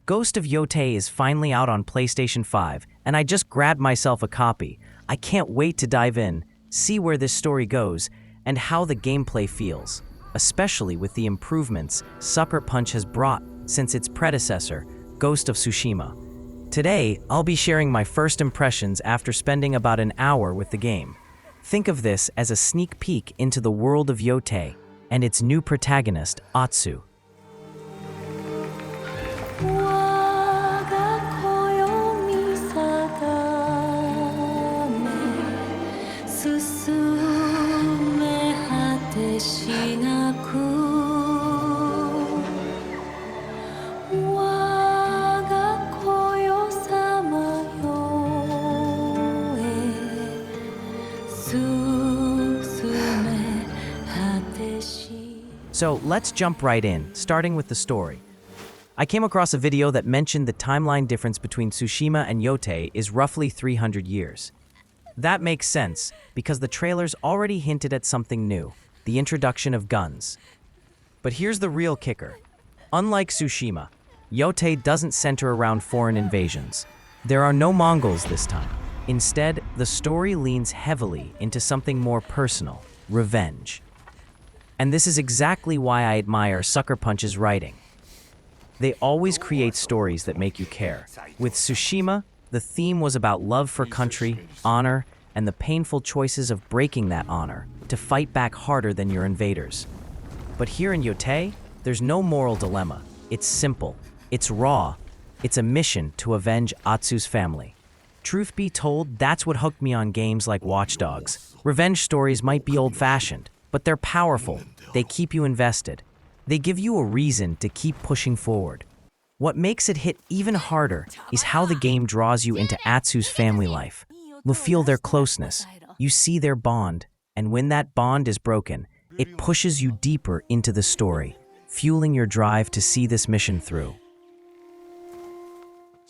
Ghost of Yotei is finally out on PlayStation 5, and I just grabbed myself a copy. I can't wait to dive in, see where this story goes, and how the gameplay feels, especially with the improvements Sucker Punch has brought since its predecessor, Ghost of Tsushima. Today, I'll be sharing my first impressions after spending about an hour with the game. Think of this as a sneak peek into the world of Yotei and its new protagonist, Atsu. So let's jump right in, starting with the story. I came across a video that mentioned the timeline difference between Tsushima and Yotei is roughly 300 years. That makes sense, because the trailers already hinted at something new, the introduction of guns. But here's the real kicker. Unlike Tsushima, Yotei doesn't center around foreign invasions. There are no Mongols this time. Instead, the story leans heavily into something more personal, revenge. And this is exactly why I admire Sucker Punch's writing. They always create stories that make you care. With Tsushima, the theme was about love for country, honor, and the painful choices of breaking that honor to fight back harder than your invaders. But here in Yotei, there's no moral dilemma. It's simple, it's raw, it's a mission to avenge Atsu's family. Truth be told, that's what hooked me on games like Watch Dogs. Revenge stories might be old-fashioned, but they're powerful. They keep you invested. They give you a reason to keep pushing forward. What makes it hit even harder is how the game draws you into Atsu's family life. You feel their closeness, you see their bond, and when that bond is broken, it pushes you deeper into the story, fueling your drive to see this mission through.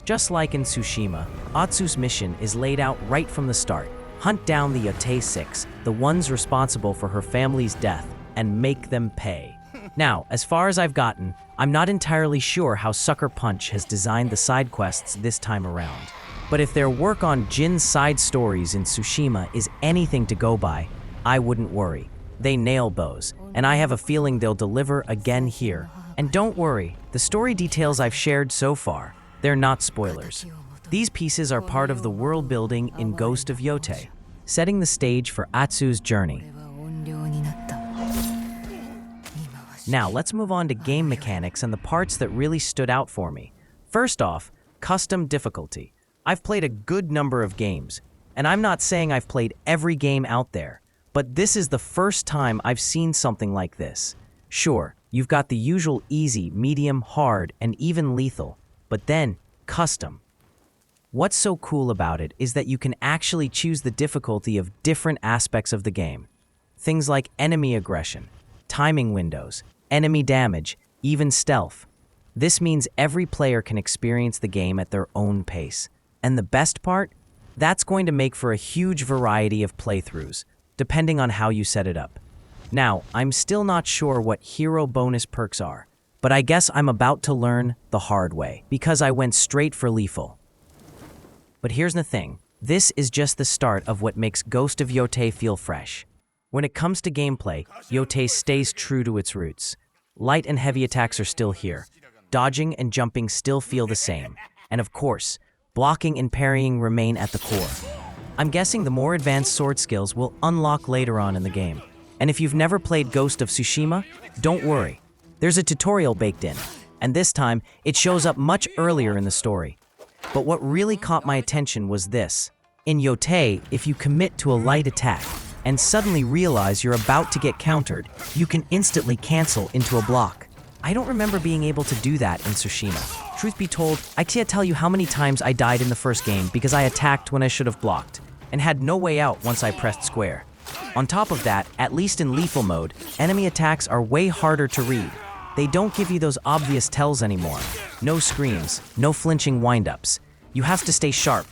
Just like in Tsushima, Atsu's mission is laid out right from the start. Hunt down the Yotei Six, the ones responsible for her family's death, and make them pay. Now, as far as I've gotten, I'm not entirely sure how Sucker Punch has designed the side quests this time around. But if their work on Jin's side stories in Tsushima is anything to go by, I wouldn't worry. They nail bows, and I have a feeling they'll deliver again here. And don't worry, the story details I've shared so far, they're not spoilers. These pieces are part of the world building in Ghost of Yotei, setting the stage for Atsu's journey. Now, let's move on to game mechanics and the parts that really stood out for me. First off, custom difficulty. I've played a good number of games, and I'm not saying I've played every game out there, but this is the first time I've seen something like this. Sure, you've got the usual easy, medium, hard, and even lethal, but then custom. What's so cool about it is that you can actually choose the difficulty of different aspects of the game. Things like enemy aggression, timing windows, enemy damage, even stealth. This means every player can experience the game at their own pace. And the best part? That's going to make for a huge variety of playthroughs, depending on how you set it up. Now, I'm still not sure what hero bonus perks are, but I guess I'm about to learn the hard way, because I went straight for lethal. But here's the thing, this is just the start of what makes Ghost of Yotei feel fresh. When it comes to gameplay, Yotei stays true to its roots. Light and heavy attacks are still here. Dodging and jumping still feel the same. And of course, blocking and parrying remain at the core. I'm guessing the more advanced sword skills will unlock later on in the game. And if you've never played Ghost of Tsushima, don't worry. There's a tutorial baked in, and this time, it shows up much earlier in the story. But what really caught my attention was this. In Yotei, if you commit to a light attack and suddenly realize you're about to get countered, you can instantly cancel into a block. I don't remember being able to do that in Tsushima. Truth be told, I can't tell you how many times I died in the first game because I attacked when I should have blocked, and had no way out once I pressed square. On top of that, at least in lethal mode, enemy attacks are way harder to read. They don't give you those obvious tells anymore. No screams, no flinching windups. You have to stay sharp.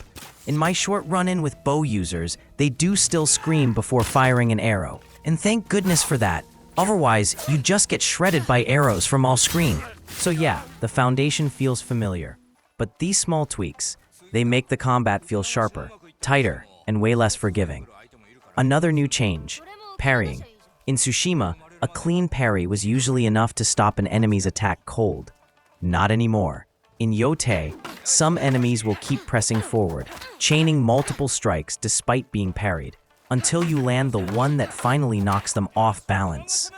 In my short run-in with bow users, they do still scream before firing an arrow. And thank goodness for that. Otherwise, you just get shredded by arrows from all screen. So yeah, the foundation feels familiar, but these small tweaks, they make the combat feel sharper, tighter, and way less forgiving. Another new change, parrying. In Tsushima, a clean parry was usually enough to stop an enemy's attack cold. Not anymore. In Yotei, some enemies will keep pressing forward, chaining multiple strikes despite being parried, until you land the one that finally knocks them off balance.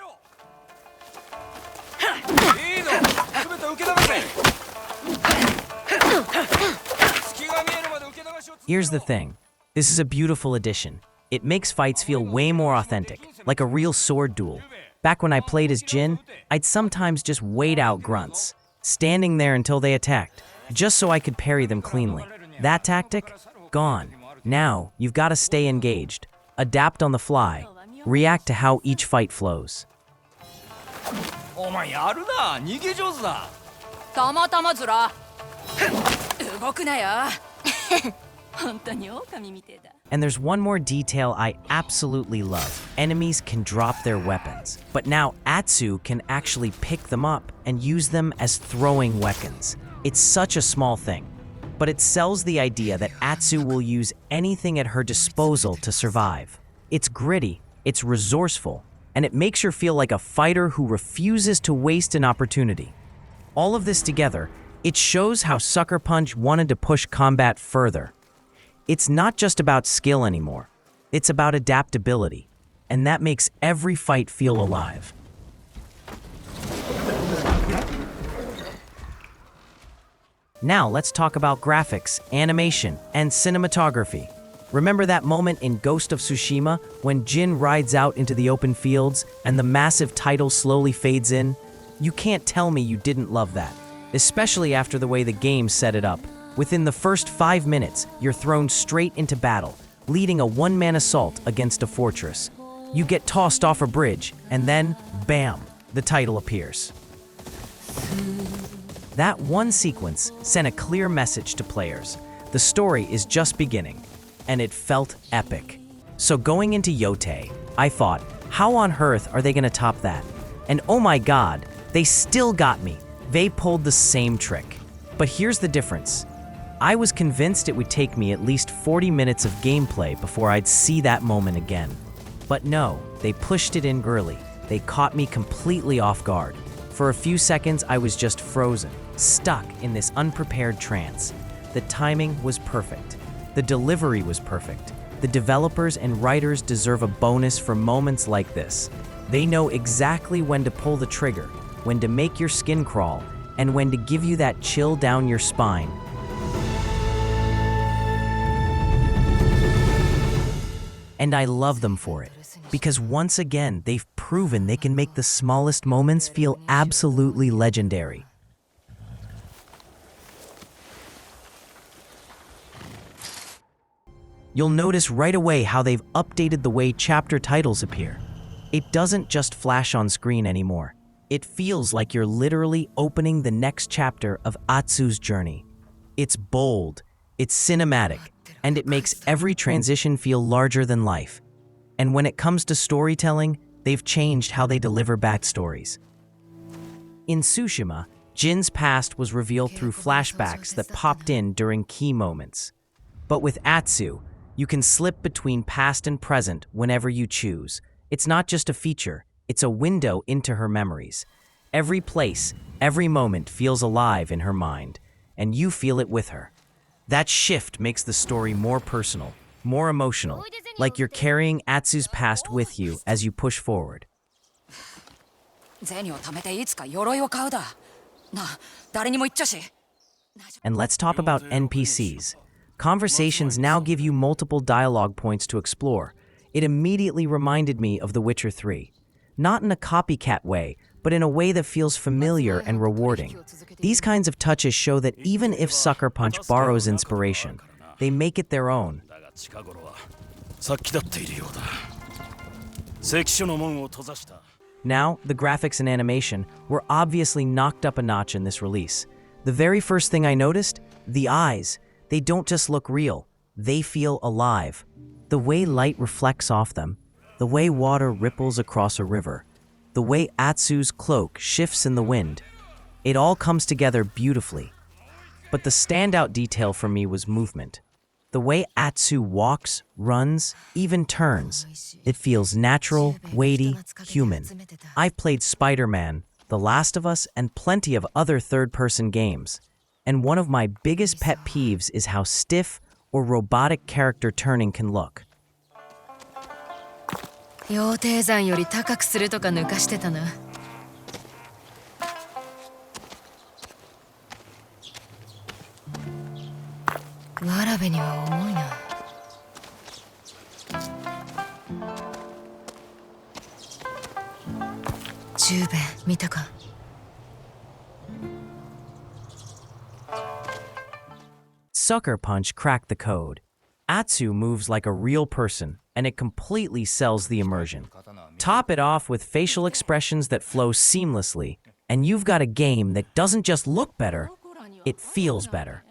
Here's the thing. This is a beautiful addition. It makes fights feel way more authentic, like a real sword duel. Back when I played as Jin, I'd sometimes just wait out grunts, standing there until they attacked, just so I could parry them cleanly. That tactic? Gone. Now, you've got to stay engaged, adapt on the fly, react to how each fight flows. And there's one more detail I absolutely love. Enemies can drop their weapons, but now Atsu can actually pick them up and use them as throwing weapons. It's such a small thing, but it sells the idea that Atsu will use anything at her disposal to survive. It's gritty, it's resourceful, and it makes her feel like a fighter who refuses to waste an opportunity. All of this together, it shows how Sucker Punch wanted to push combat further. It's not just about skill anymore. It's about adaptability, and that makes every fight feel alive. Now let's talk about graphics, animation, and cinematography. Remember that moment in Ghost of Tsushima when Jin rides out into the open fields and the massive title slowly fades in? You can't tell me you didn't love that, especially after the way the game set it up. Within the first 5 minutes, you're thrown straight into battle, leading a one-man assault against a fortress. You get tossed off a bridge, and then, bam, the title appears. That one sequence sent a clear message to players. The story is just beginning, and it felt epic. So going into Yotei, I thought, how on earth are they gonna top that? And oh my god, they still got me. They pulled the same trick. But here's the difference. I was convinced it would take me at least 40 minutes of gameplay before I'd see that moment again. But no, they pushed it in early. They caught me completely off guard. For a few seconds, I was just frozen, stuck in this unprepared trance. The timing was perfect. The delivery was perfect. The developers and writers deserve a bonus for moments like this. They know exactly when to pull the trigger, when to make your skin crawl, and when to give you that chill down your spine. And I love them for it, because once again, they've proven they can make the smallest moments feel absolutely legendary. You'll notice right away how they've updated the way chapter titles appear. It doesn't just flash on screen anymore. It feels like you're literally opening the next chapter of Atsu's journey. It's bold, it's cinematic, and it makes every transition feel larger than life. And when it comes to storytelling, they've changed how they deliver backstories. In Tsushima, Jin's past was revealed through flashbacks that popped in during key moments. But with Atsu, you can slip between past and present whenever you choose. It's not just a feature, it's a window into her memories. Every place, every moment feels alive in her mind, and you feel it with her. That shift makes the story more personal, more emotional, like you're carrying Atsu's past with you as you push forward. And let's talk about NPCs. Conversations now give you multiple dialogue points to explore. It immediately reminded me of The Witcher 3. Not in a copycat way, but in a way that feels familiar and rewarding. These kinds of touches show that even if Sucker Punch borrows inspiration, they make it their own. Now, the graphics and animation were obviously knocked up a notch in this release. The very first thing I noticed? The eyes. They don't just look real, they feel alive. The way light reflects off them, the way water ripples across a river, the way Atsu's cloak shifts in the wind. It all comes together beautifully. But the standout detail for me was movement. The way Atsu walks, runs, even turns. It feels natural, weighty, human. I've played Spider-Man, The Last of Us, and plenty of other third-person games. And one of my biggest pet peeves is how stiff or robotic character turning can look. 羊蹄山より高くするとか抜かしてたな。わらべには重いな。十兵衛見たか。Sucker Punch cracked the code. Atsu moves like a real person, and it completely sells the immersion. Top it off with facial expressions that flow seamlessly, and you've got a game that doesn't just look better, it feels better.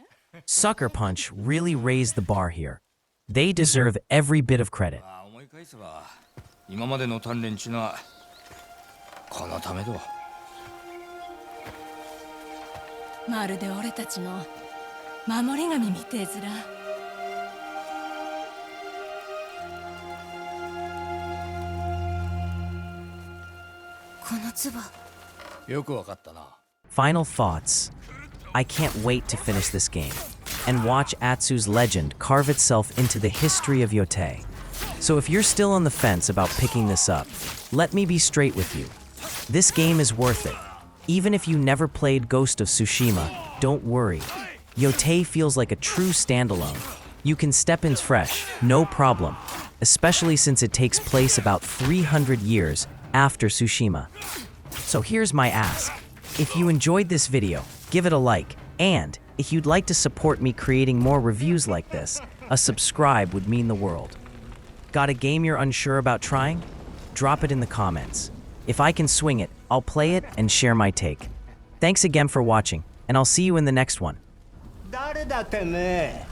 Sucker Punch really raised the bar here. They deserve every bit of credit. 今までの鍛錬っちゅうのはこのためだ。まるで俺たちの守り神みてえずら。この唾。よくわかったな。Final thoughts. I can't wait to finish this game and watch Atsu's legend carve itself into the history of Yotei. So if you're still on the fence about picking this up, let me be straight with you. This game is worth it. Even if you never played Ghost of Tsushima, don't worry. Yotei feels like a true standalone. You can step in fresh, no problem, especially since it takes place about 300 years after Tsushima. So here's my ask. If you enjoyed this video, give it a like, and if you'd like to support me creating more reviews like this, a subscribe would mean the world. Got a game you're unsure about trying? Drop it in the comments. If I can swing it, I'll play it and share my take. Thanks again for watching, and I'll see you in the next one. 誰だてめえ